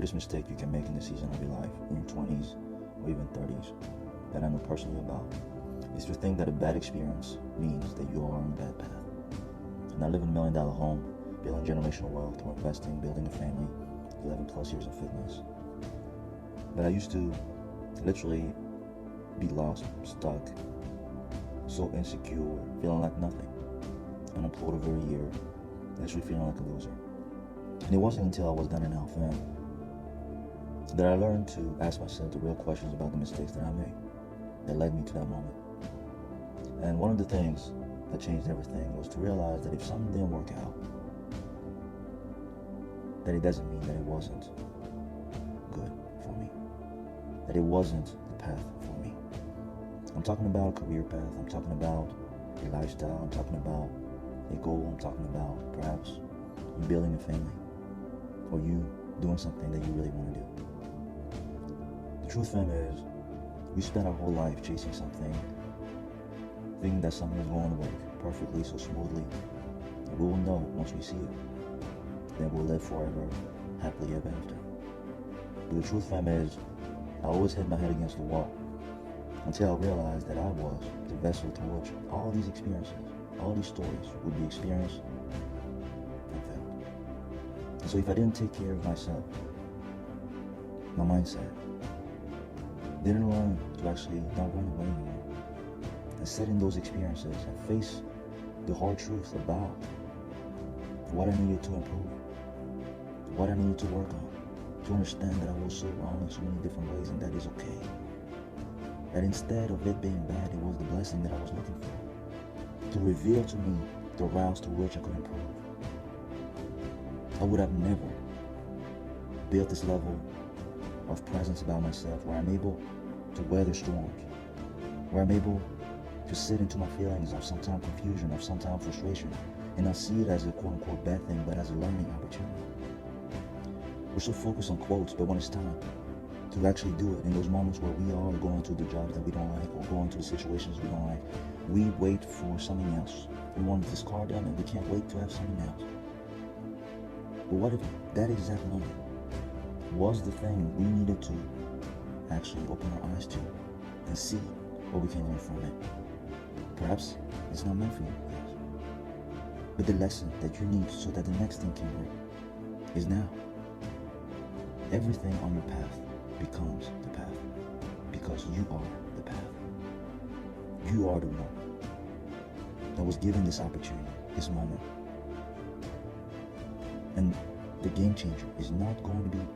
greatest mistake you can make in this season of your life, in your 20s or even 30s, that I know personally about, is to think that a bad experience means that you are on a bad path. Not living $1 million home, building generational wealth, or investing, building a family, 11 plus years of fitness. But I used to literally be lost, stuck, so insecure, feeling like nothing, unemployed over a year, literally feeling like a loser. And it wasn't until I was done in Alpha M that I learned to ask myself the real questions about the mistakes that I made that led me to that moment. And one of the things that changed everything was to realize that if something didn't work out, that it doesn't mean that it wasn't good for me, that it wasn't the path for me. I'm talking about a career path, I'm talking about a lifestyle, I'm talking about a goal, I'm talking about perhaps you building a family, or you doing something that you really want to do. The truth, fam, is we spend our whole life chasing something, thinking that something is going to work perfectly, so smoothly, and we will know once we see it, that we'll live forever, happily ever after. But the truth, fam, is I always hit my head against the wall until I realized that I was the vessel through which all these experiences, all these stories would be experienced and felt. And so if I didn't take care of myself, my mindset, didn't learn to actually not run away anymore, and sit in those experiences and face the hard truth about what I needed to improve, what I needed to work on, to understand that I was so wrong in so many different ways, and that is okay. That instead of it being bad, it was the blessing that I was looking for, to reveal to me the routes through which I could improve. I would have never built this level of presence about myself where I'm able to weather storms, where I'm able to sit into my feelings of sometimes confusion, of sometimes frustration, and not see it as a quote-unquote bad thing, but as a learning opportunity. We're so focused on quotes, but when it's time to actually do it, in those moments where we are going to the jobs that we don't like, or going to the situations we don't like, we wait for something else. We want to discard them, and we can't wait to have something else. But what if that exact moment was the thing we needed to actually open our eyes to and see what we can learn from it? Perhaps it's not meant for you, yes. But the lesson that you need so that the next thing can work is now. Everything on your path becomes the path because you are the path. You are the one that was given this opportunity, this moment. And the game changer is not going to be